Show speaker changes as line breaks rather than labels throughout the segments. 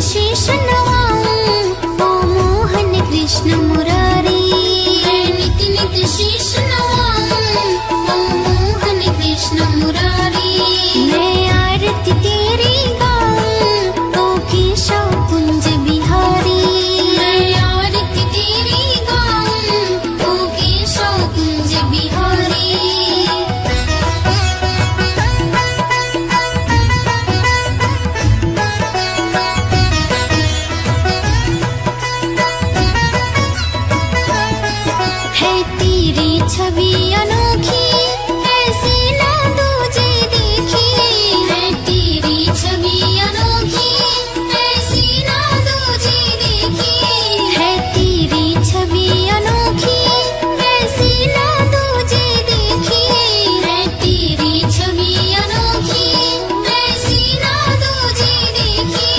शीश नवाऊं, ओ मोहन कृष्ण मुरारी। मैं नित नित शीश नवाऊं, ओ मोहन कृष्ण मुरारी। मैं आरती तेरी गाऊं, ओ केशव कुंज बिहारी। मैं आरती तेरी गाऊं, ओ केशव कुंज बिहारी। है तेरी छवि अनोखी, ऐसी ना दूजे देखी। है तेरी छवि अनोखी, ऐसी ना दूजे देखी। है तेरी छवि अनोखी, ऐसी ना दूजे देखी। है तेरी छवि अनोखी, ऐसी ना दूजे देखी।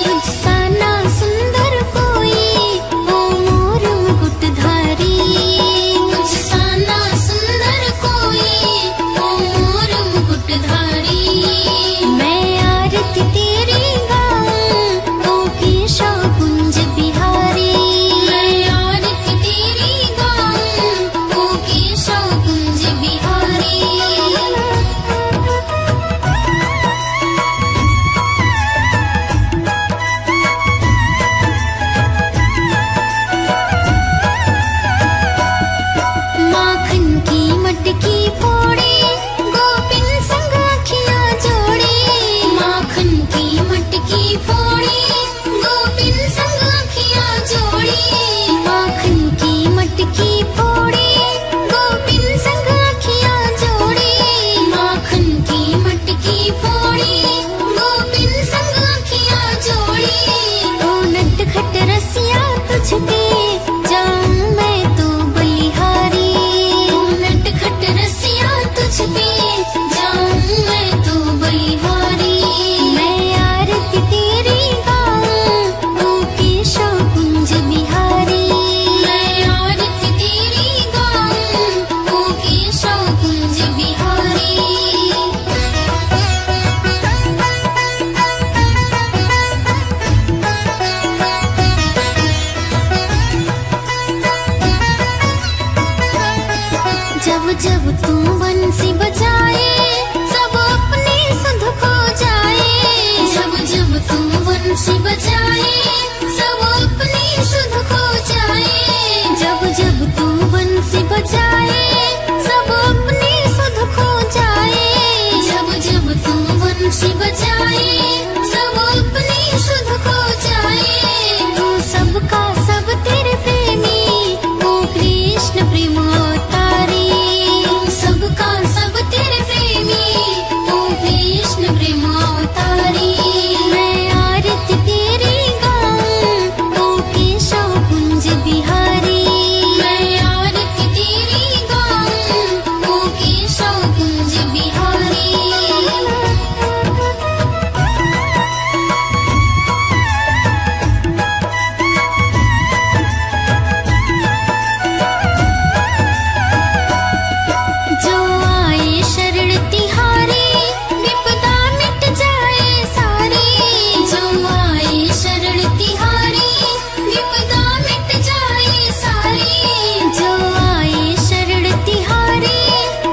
तुझसा ना सुंदर कोई, ओ मोर मुकुटधारी। तुझसा ना सुंदर कोई, ओ मोर मुकुटधारी। मैं आरती तेरी गाऊं, ओ केशव कुंज बिहारी। मैं आरती तेरी गाऊं, ओ केशव कुंज बिहारी। माखन की मटकी फोड़े, गोपिन संग अखियां जोड़े। माखन की मटकी फोड़े, गोपिन संग अखियां जोड़े। माखन की मटकी फोड़े, गोपिन संग अखियां जोड़े। माखन की मटकी फोड़े, गोपिन संग अखियां जोड़े। ओ नटखट रसिया तुझ पे जाऊं मैं तो बलिहारी। ओ नटखट रसिया तुझ पे जाऊं मैं तो बलिहारी। मैं आरती तेरी गाऊं, ओ केशव कुंज बिहारी। मैं आरती तेरी गाऊं, ओ केशव कुंज बिहारी। जब जब तू बंसी बजाए, सब अपने सुध खो जाए। जब जब तू बंसी बजाए, सब अपने सुध खो जाए। जब जब तू बंसी बजाए, सब अपने सुध खो जाए। जब जब तू बंसी बजाए, सब अपने सुध खो जाए। तू सबका सब तेरे प्रेमी, ओ कृष्ण प्रेम अवतारी। तू सबका सब तेरे प्रेमी, ओ कृष्ण प्रेम अवतारी। मैं आरती तेरी गाऊं, ओ केशव कुंज बिहारी। मैं आरती तेरी गाऊं, ओ केशव कुंज बिहारी। जो आए शरण तिहारी, विपदा मिट जाए सारी। जो आए शरण तिहारी, विपदा मिट जाए सारी। जो आए शरण तिहारी,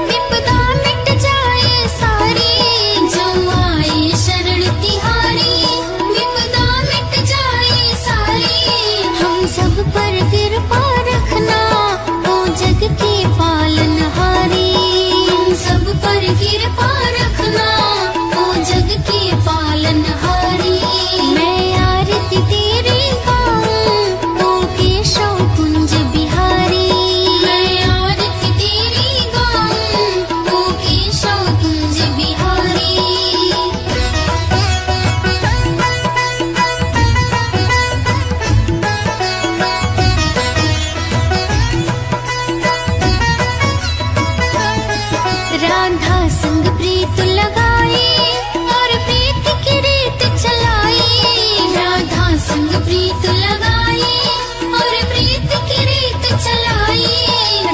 विपदा मिट जाए सारी। जो आए शरण तिहारी, विपदा मिट जाए सारी। हम सब पर कृपा रखना, ओ जग के पालनहारी। हम सब पर कृपा रखना, ओ जग के पालनहारी। मैं आरती तेरी गाऊं, ओ केशव कुंज बिहारी। मैं आरती तेरी गाऊं, ओ केशव कुंज बिहारी। राधा संग प्रीत लगाए, और प्रीत की रीत चलाए। राधा संग प्रीत लगाए, और प्रीत की रीत चलाए।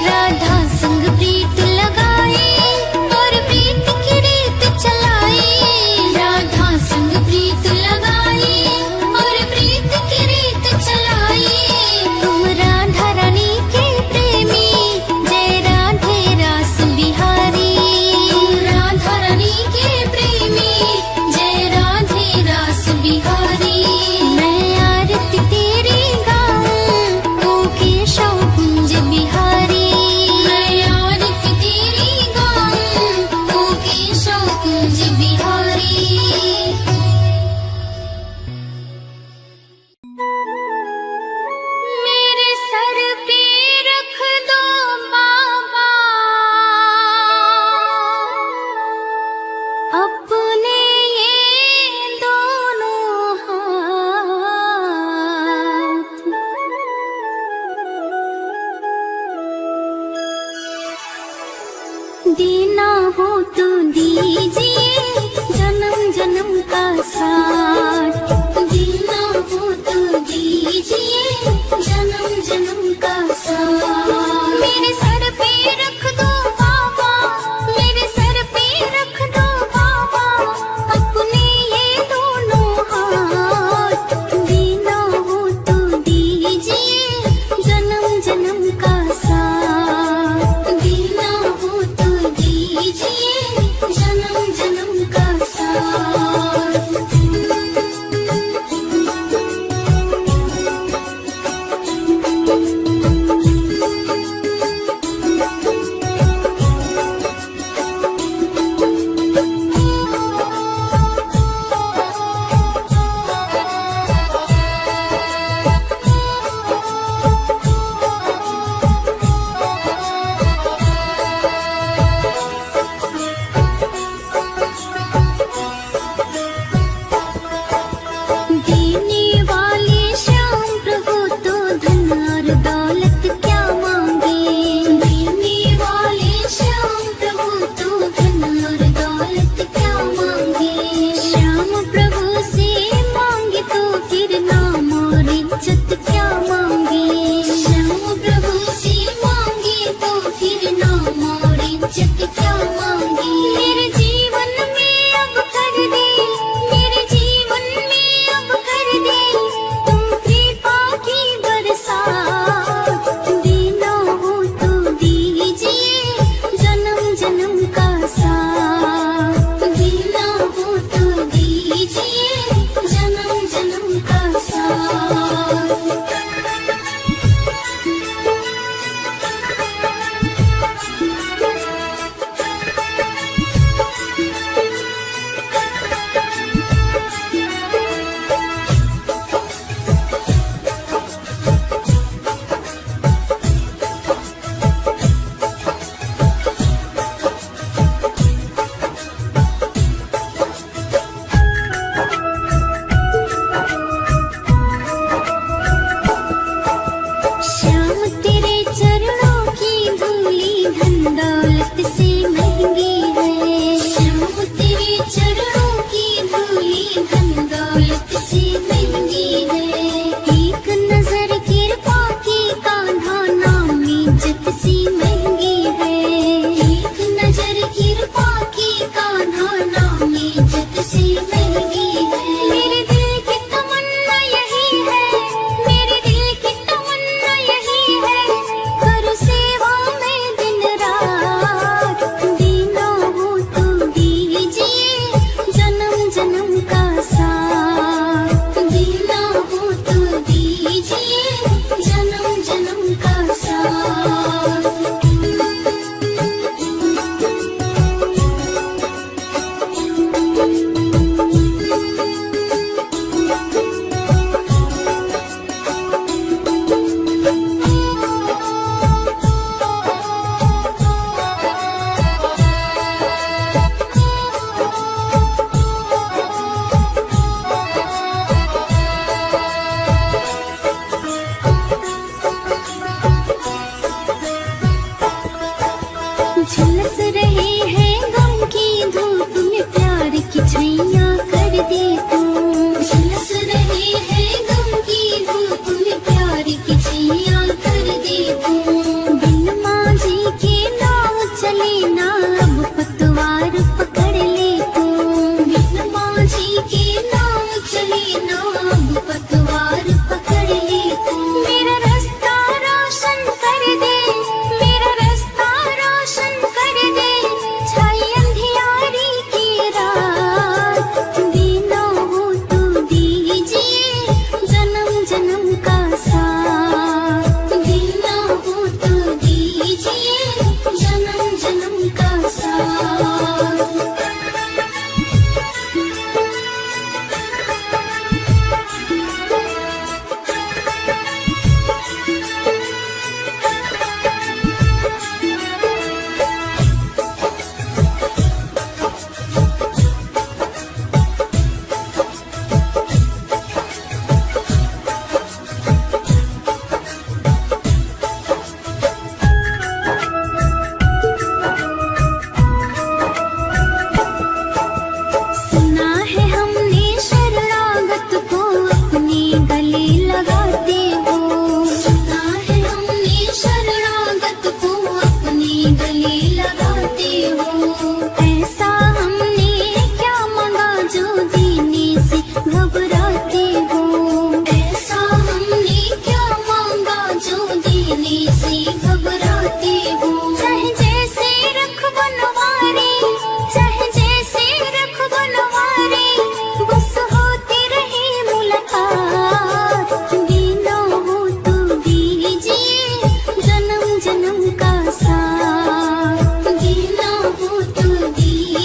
राधा संग प्रीत लगाए, और प्रीत की रीत चलाए। राधा संग प्रीत लगाए, और अपने ये दोनों हाथ देना हो तो दीजिए जन्म जन्म का साथ। देना हो तो दीजिए जन्म जन्म का साथ। मेरे सर पे रख दो बाबा, मेरे सर पे रख दो बाबा,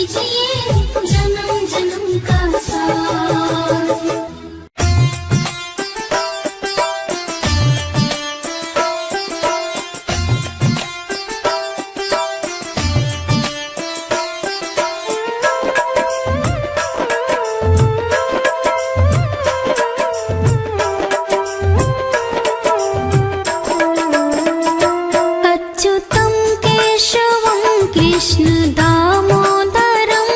लीजिए जन्म जन्म का साथ। अच्युतं केशवं कृष्ण दामोदरं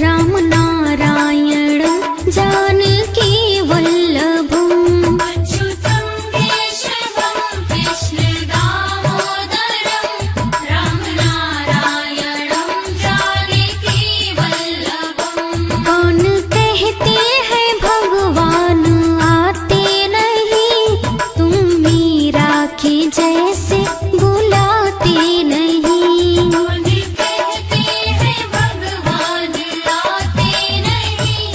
रामनारायणं जानकी वल्लभम्। अच्युतं केशवं कृष्ण दामोदरं रामनारायणं जानकी वल्लभम्। कौन कहते हैं भगवान आते नहीं, तुम मीरा के जैसे बुलाते नहीं। कौन कहते हैं भगवान आते नहीं,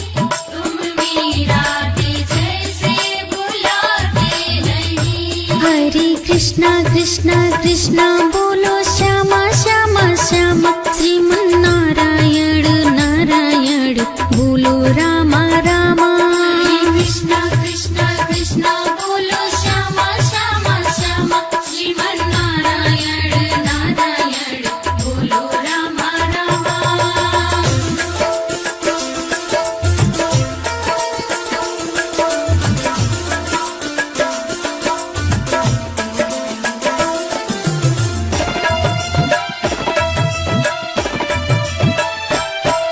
तुम मीरा के जैसे बुलाते नहीं। हरे कृष्णा कृष्णा कृष्णा बोलो श्यामा श्यामा श्यामा, श्रीमन्नारायण नारायण बोलो रामा रामा। कृष्णा कृष्णा कृष्णा बोलो श्यामा श्यामा श्यामा, श्रीमन्नारायण नारायण बोलो रामा रामा।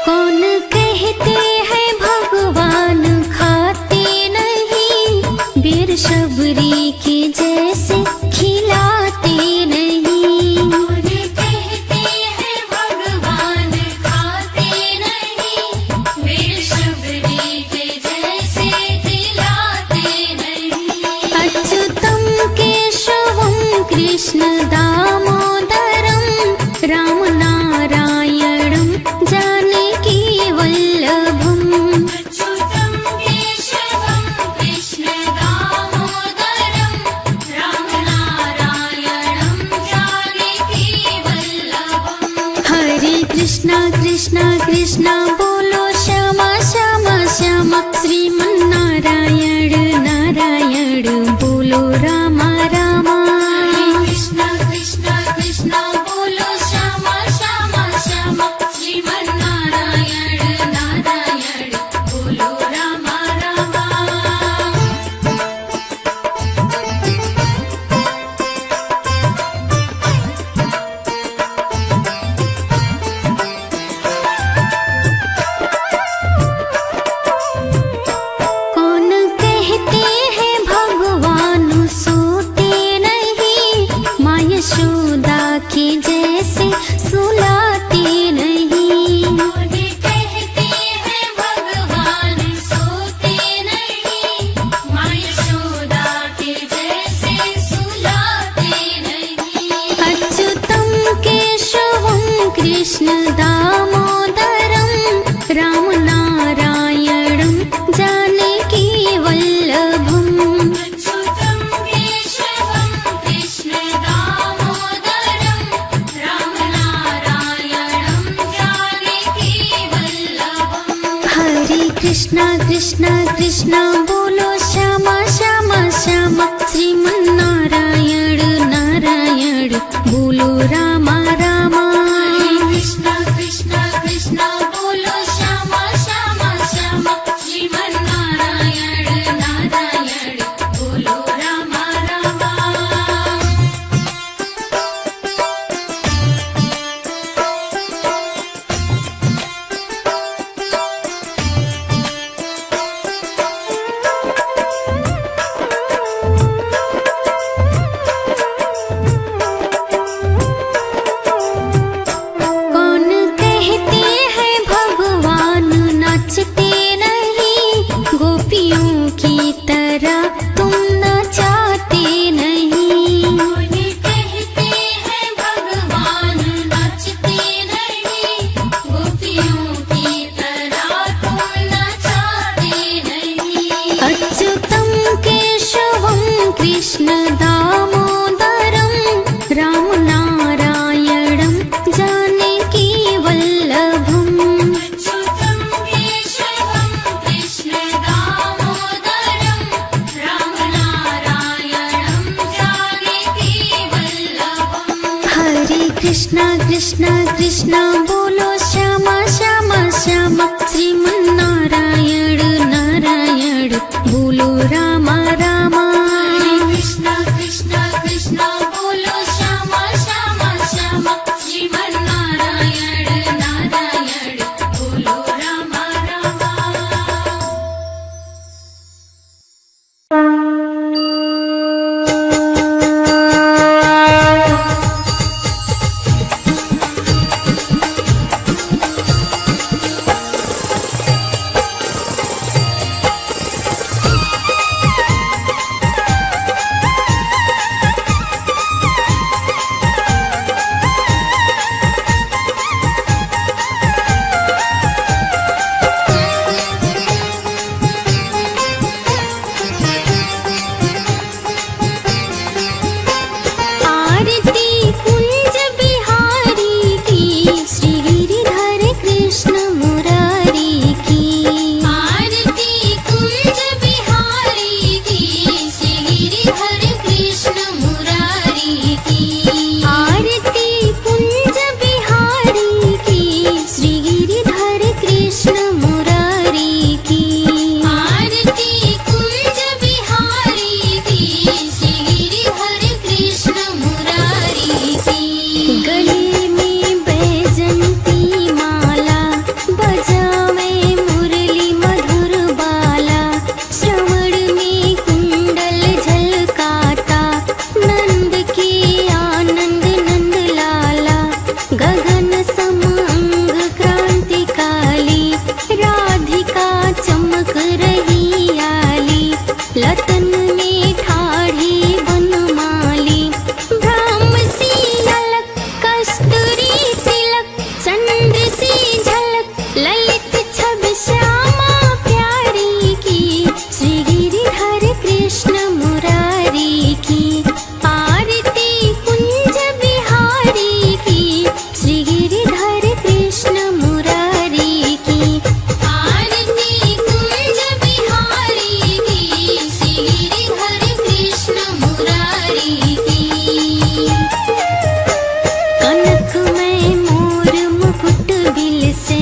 कौन कहते हैं भगवान खाते नहीं, बीर शबरी के जैसे खिलाते नहीं। कौन कहते हैं भगवान खाते नहीं, बीर शबरी के जैसे खिलाते नहीं। अच्युतं केशवं कृष्ण दामोदरं रामनारायणं जानकी वल्लभम्। अच्युतं केशवं कृष्ण दामोदरं रामनारायणं जानकी वल्लभम्। हरे कृष्णा कृष्णा कृष्णा बोलो श्यामा श्यामा श्यामा, श्रीमन्नारायण नारायण बोलो रामा रामा। कृष्णा कृष्णा कृष्णा बोलो श्यामा श्यामा श्यामा, श्रीमन्नारायण नारायण बोलो रामा रामा। कौन कहते हैं भगवान सोते नहीं, माँ यशोदा के जैसे सुलाते नहीं। कौन कहते हैं भगवान सोते नहीं, माँ यशोदा के जैसे सुलाते नहीं। अच्युतं केशवं कृष्ण दामोदरं रामनारायणं जानकी वल्लभम्। अच्युतं केशवं कृष्ण दामोदरं रामनारायणं जानकी वल्लभम्। हरे कृष्णा कृष्णा कृष्णा बोलो श्यामा श्यामा श्यामा, श्रीमन्नारायण नारायण बोलो रामा रामा। कृष्णा कृष्णा कृष्णा बोलो श्यामा श्यामा श्यामा, श्रीमन्नारायण नारायण बोलो रामा रामा। कृष्ण दामोदरं रामनारायणं जानकी वल्लभम्। कृष्णा कृष्णा बोलो श्यामा श्यामा श्यामा, श्रीमन्नारायण नारायण बोलो रामा रामा। कृष्णा कृष्णा कृष्णा बोलो श्यामा श्यामा श्यामा, श्रीमन्नारायण नारायण बोलो रामा रामा। कनक में मोर मुकुट बिल से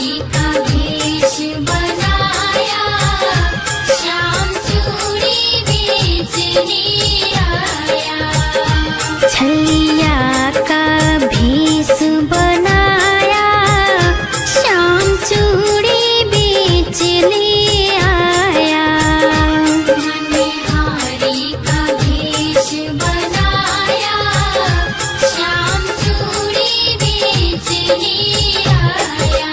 मणिहारी का भेष बनाया, श्याम चूड़ी बेचने आया। छलिया का भेष बनाया, श्याम चूड़ी बेचने आया। मणिहारी का भेष बनाया, श्याम चूड़ी बेचने आया।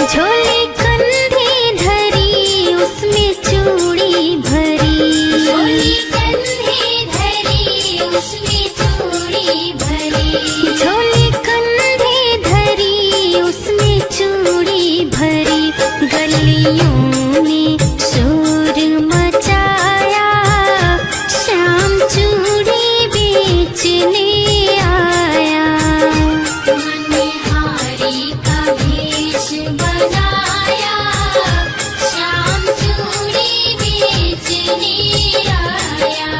झोले कंधे धरी, उसमें चूड़ी भरी। झोले कंधे धरी, उसमें चूड़ी भरी। झोले कंधे धरी, उसमें चूड़ी भरी। गलियों में शोर मचाया, श्याम चूड़ी बेचने आया। मणिहारी का भेष बनाया, श्याम चूड़ी बेचने आया।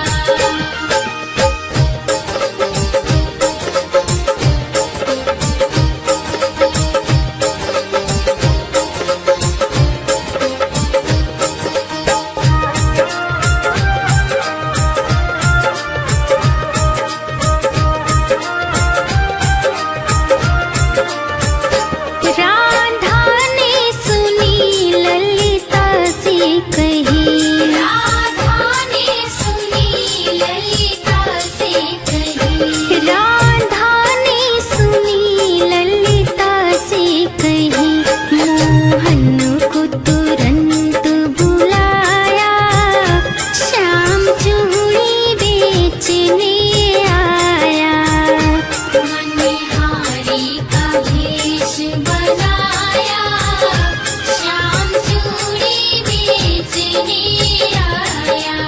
राधा ने सुनी ललिता से कही। राधा ने सुनी ललिता से कही। राधा ने सुनी ललिता से कही। मोहन को तुरंत बुलाया, श्याम चूड़ी बेचने आया। मणिहारी का भेष बनाया, श्याम चूड़ी बेचने आया।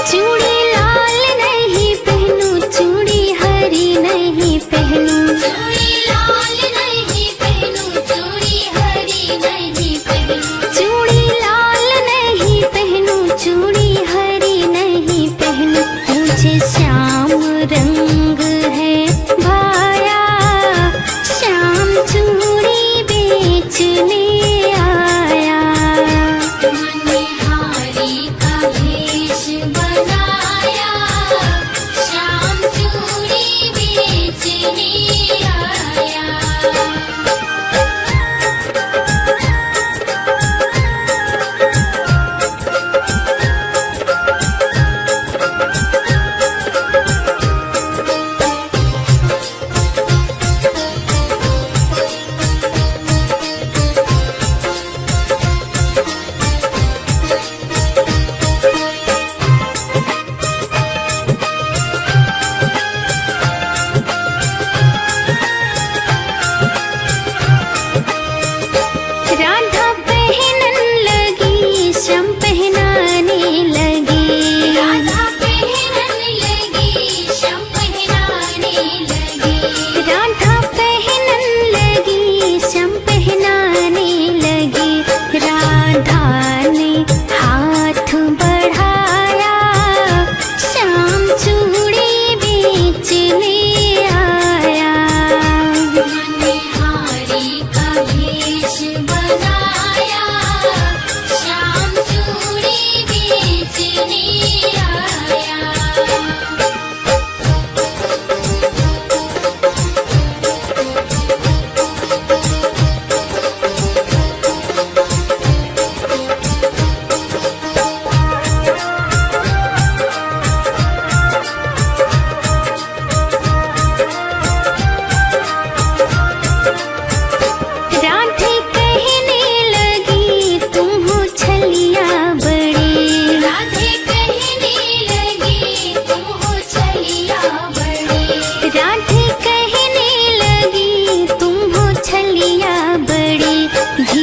चूड़ी लाल नहीं पहनूं, चूड़ी हरी नहीं पहनूं। चूड़ी लाल नहीं पहनूं, चूड़ी हरी नहीं पहनूं। चूड़ी लाल नहीं पहनूं, चूड़ी हरी नहीं पहनूं। मुझे श्याम रंग है भाया, श्याम चूड़ी बेचने आया। मणिहारी का भेष बनाया, श्याम चूड़ी बेचने आया। राधा पहनन लगी, श्याम पहनाने लगी। राधा पहनन लगी, श्याम पहनाने लगी। राधा पहनन लगी, श्याम पहनाने लगी। राधा ने हाथ बढ़ाया, श्याम चूड़ी बेचने आया। मणिहारी का भेष बनाया, श्याम चूड़ी बेचने आया।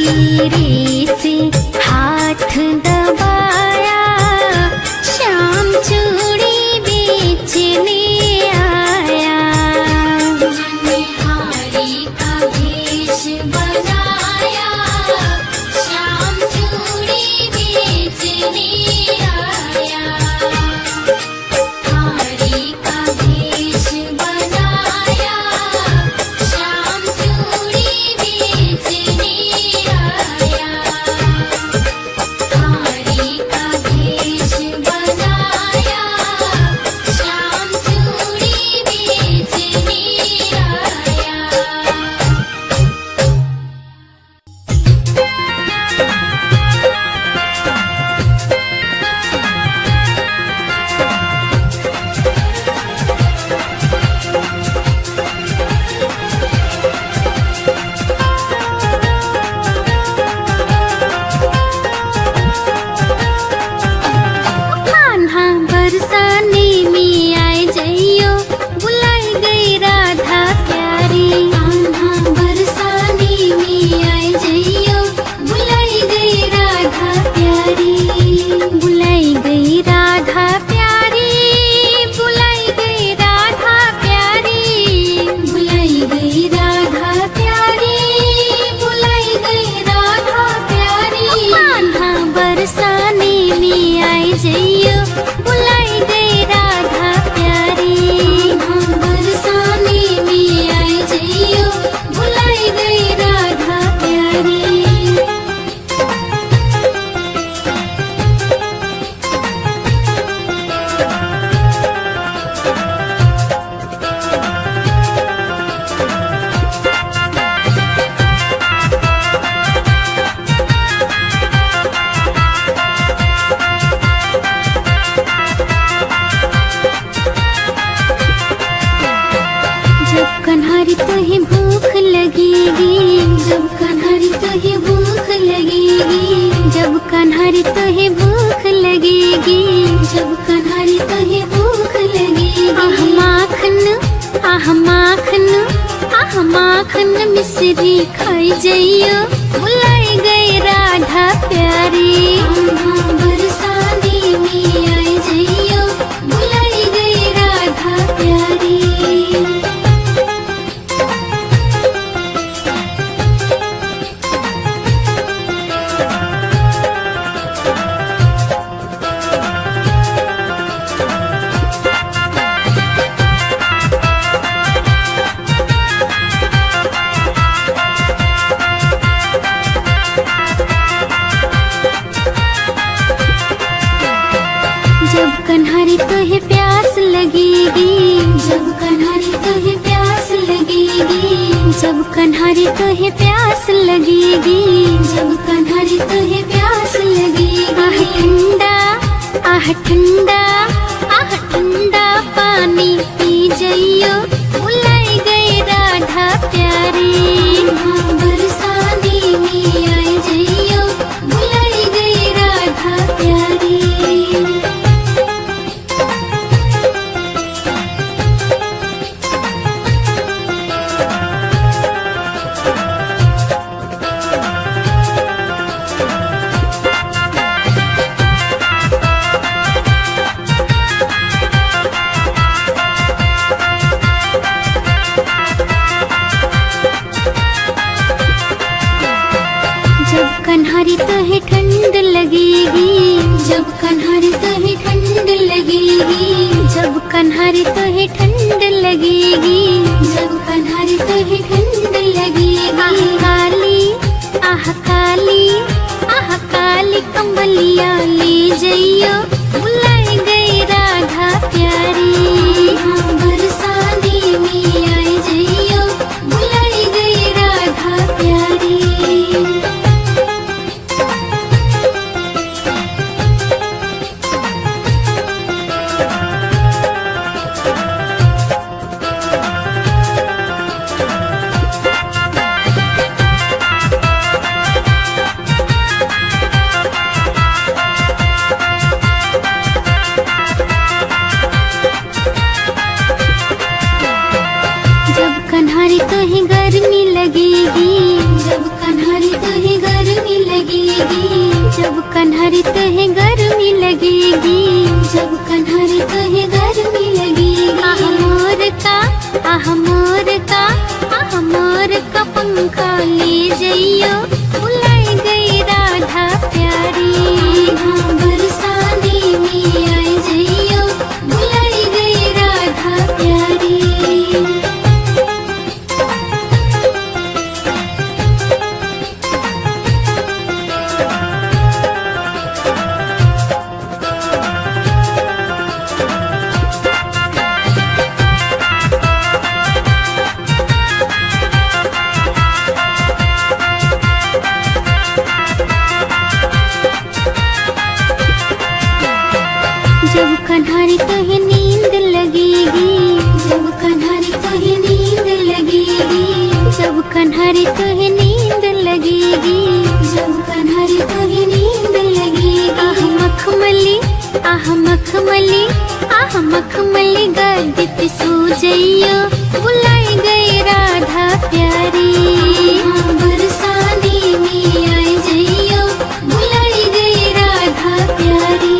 धीरे से हाथ दबाया, श्याम चूड़ी बेचने आया। मनिहारी का भेष बनाया, श्याम चूड़ी बेचने आया। हारी का भेष बनाया, श्याम चूड़ी बेचने आया। हारी का भेष बनाया, श्याम चूड़ी बेचने आया। कान्हा बरसाने में आए जइयो, बुलाई गई राधा प्यारी। कान्हा बरसाने में आए जइयो, बुलाई गई राधा प्यारी। बुलाई गई राधा प्यारी, बुलाई गई राधा प्यारी। बुलाई गई राधा प्यारी, बुलाई गई राधा प्यारी। कान्हा बरसाने में आए जइयो, बुलाई गई राधा प्यारी। कान्हा बरसाने में आए जइयो, बुलाई गई राधा प्यारी। जब कन्हरी तुहे भूख लगेगी, जब कन्हरी तुहे भूख लगेगी, जब कन्हरी तुहे भूख लगेगी, जब कन्हरी तुहे भूख लगेगी। आह माखन, आह माखन, आह माखन मिश्री खाई जइयो, बुलाई गई राधा प्यारी। कान्हा बरसाने में आए जइयो, बुलाई गई राधा प्यारी। जब कन्हरी तुहे प्यास लगेगी, जब कन्हरी तुहे प्यास लगेगी, जब कन्हरी तुहे प्यास लगेगी, जब कन्हरी तुहे प्यास लगेगी। आह ठंडा, आह ठंडा, आह ठंडा पानी पी जइयो, बुलाई गई राधा प्यारी। कान्हा बरसाने में आए जइयो, बुलाई गई राधा प्यारी। जब कन्हरी तुहे ठंड लगेगी, जब कन्हरी तुहे ठंड लगेगी, जब कन्हरी तुहे ठंड लगेगी, जब कन्हरी तुहे ठंड लगेगी। आह काली, आह काली, आह काली कंबलिया ले जइयो, बुलाई गई राधा प्यारी। कान्हा बरसाने में आए जइयो, बुलाई गई राधा प्यारी। जब कन्हरी तुहे गर्मी लगेगी, जब कन्हरी तुहे गर्मी लगेगी। आह मोर का, आह मोर का, आह मोर का पंखा ले जइयो, बुलाई गई राधा प्यारी। हाँ बरसाने में आई जइयो, बुलाई गई राधा प्यारी। जब कन्हरी तुहे नींद लगेगी, जब कन्हरी तुहे नींद लगेगी, जब कन्हरी तुहे नींद लगेगी, जब कन्हरी तुहे नींद लगेगी। आह मखमली, आह मखमली, आह मखमली गद्दी पे सो जइयो, बुलाई गई राधा प्यारी। हाँ बरसाने में आई जइयो, बुलाई गई राधा प्यारी।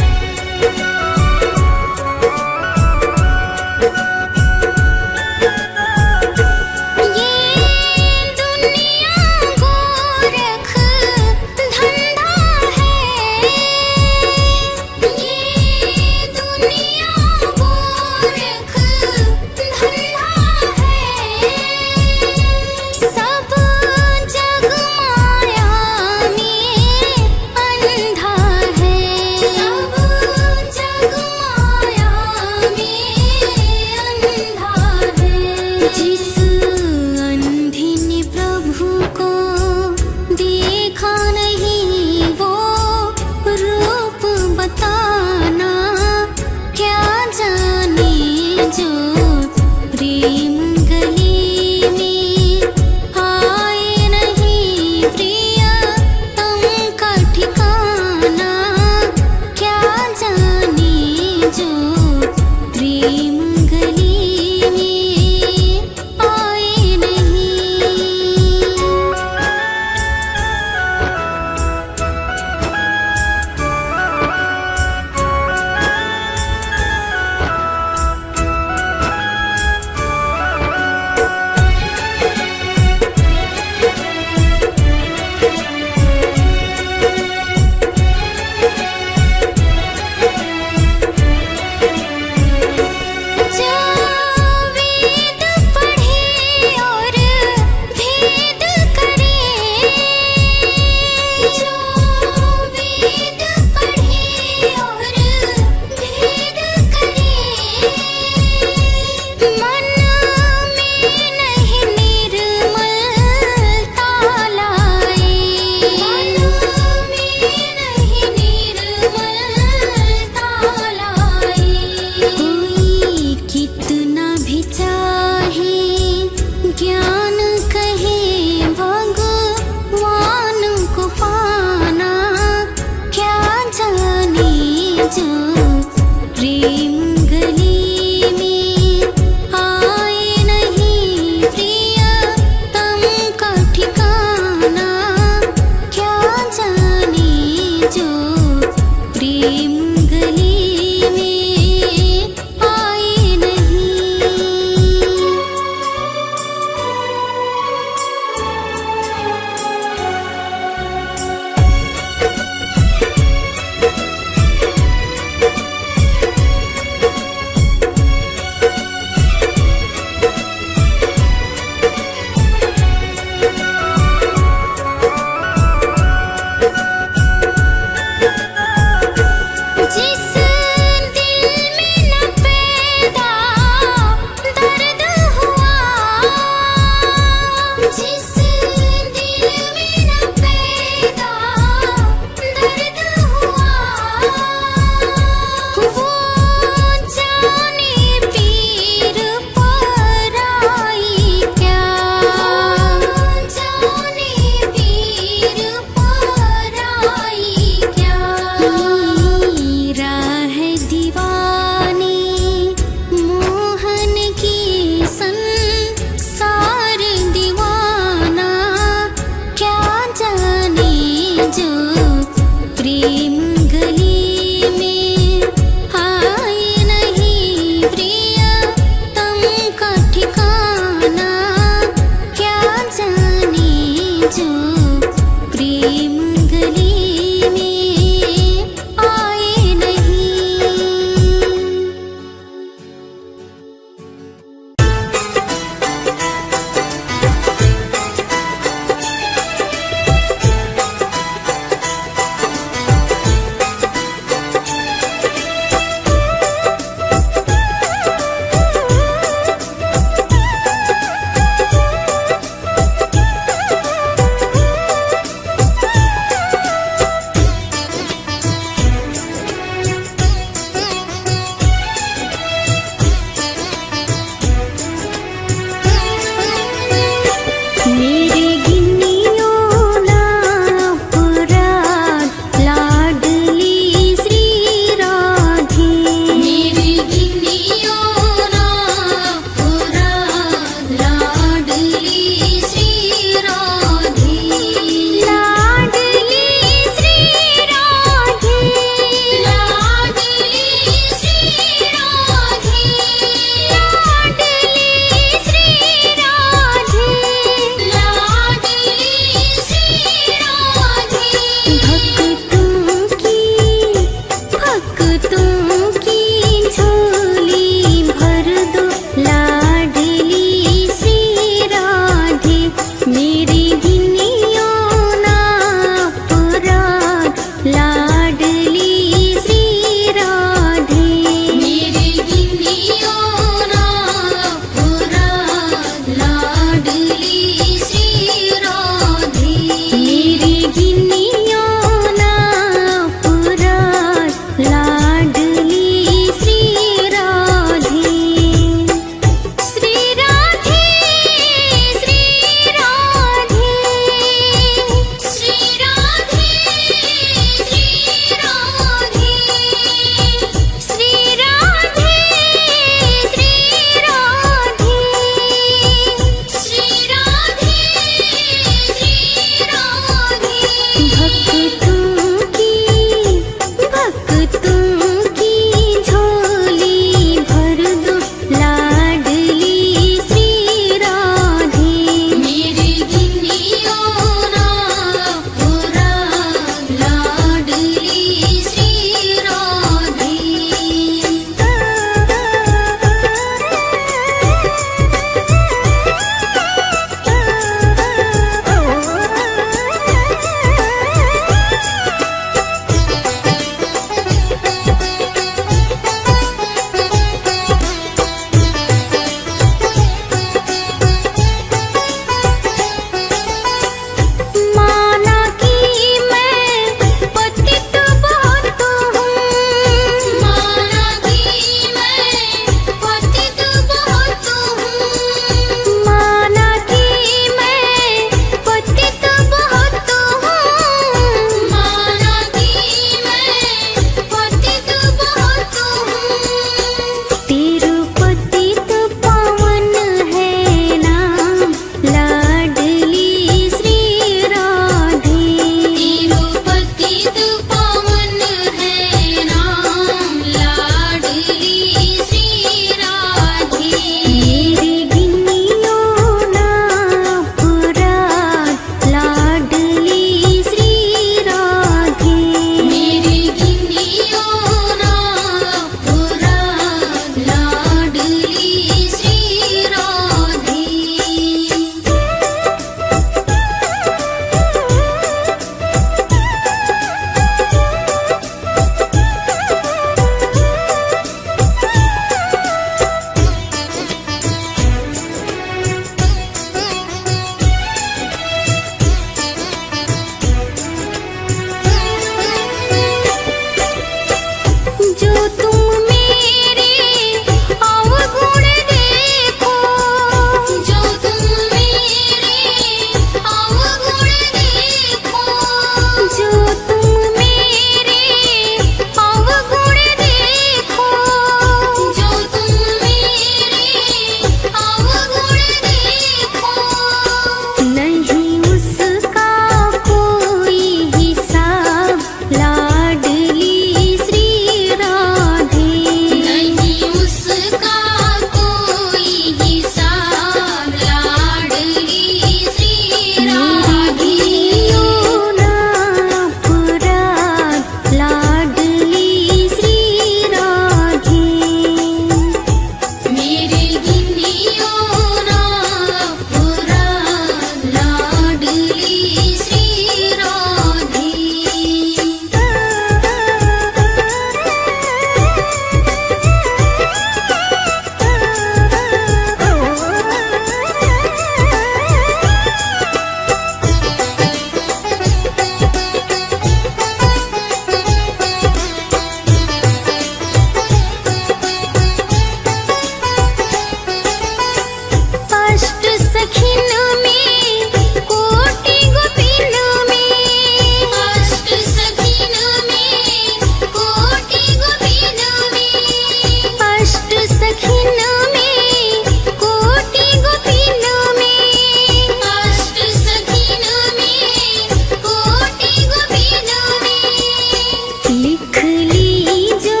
लिख ली जो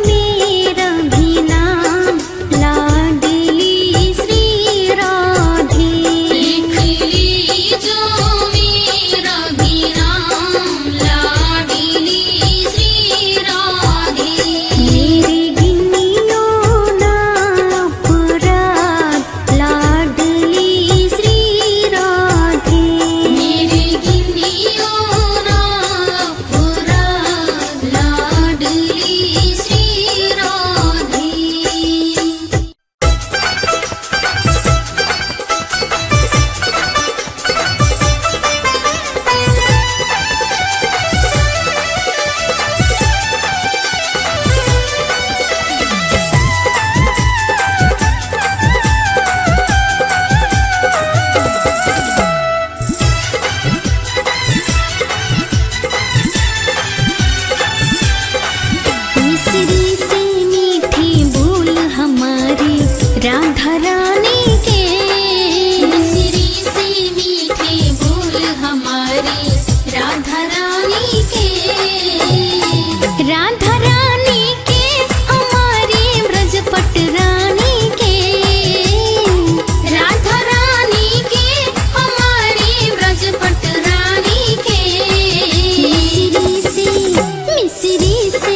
मेरा भी नाम, लाडली श्री राधे। लिख ली जो मेरा भी नाम, लाडली श्री राधे। मेरे गिनियो ना अपराध, लाडली श्री राधे। मेरे गिनियो ना अपराध, लाडली श्री राधे। मिस्री से मीठे बोल हमारे राधा रानी के। मिस्री से मीठे बोल हमारे राधा रानी के। राधा रानी के हमारे ब्रजपट रानी के। राधा रानी के हमारे ब्रजपट रानी के। मिस्री से